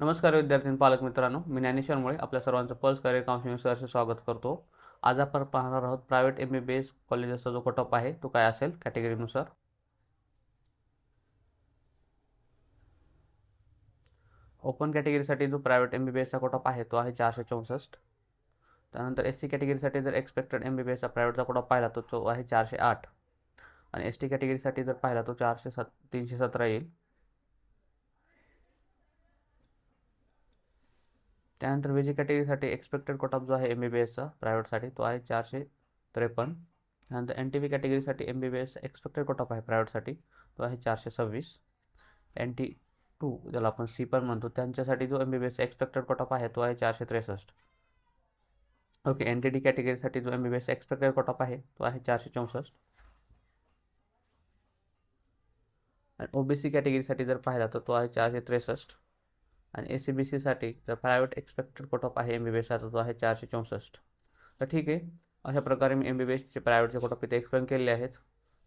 नमस्कार विद्यार्थी आणि पालक मित्रांनो, मी ज्ञानेश्वरमुळे आपल्या सर्वांचं पल्स करिअर काउन्सिलिंग सहर्ष स्वागत करतो. आज आपण पाहणार आहोत प्रायव्हेट MBBS कॉलेजेसचा जो कट ऑफ आहे तो काय असेल कॅटेगरीनुसार. ओपन कॅटेगरीसाठी जो प्रायव्हेट MBBSचा कट ऑफ आहे तो आहे 464. त्यानंतर SC कॅटेगरीसाठी जर एक्सपेक्टेड MBBSचा प्रायव्हेटचा कट ऑफ पाहिला तर तो आहे 408 आणि ST कॅटेगरीसाठी जर पाहिला तो 317 येईल. त्यानंतर VG कॅटेगरीसाठी एक्सपेक्टेड कट ऑफ जो आहे MBBSचा प्रायव्हेटसाठी तो आहे 453. त्यानंतर NTV कॅटेगरीसाठी MBBS expected cut off आहे प्रायव्हेटसाठी तो आहे 426. NT2 ज्याला आपण C पण म्हणतो त्यांच्यासाठी जो MBBS एक्सपेक्टेड कट ऑफ आहे तो आहे 463. ओके, NTD कॅटेगरीसाठी जो MBBS एक्सपेक्टेड कट ऑफ आहे तो आहे 464. आणि OBC कॅटेगरीसाठी जर पाहिला तर तो आहे 463. आणि ACBCसाठी जर प्रायव्हेट एक्सपेक्टेड कट ऑफ आहे MBBSचा तर तो आहे 464. तर ठीक आहे, अशा प्रकारे मी MBBSचे प्रायव्हेटचे कट ऑफ इथे एक्सप्लेन केलेले आहेत.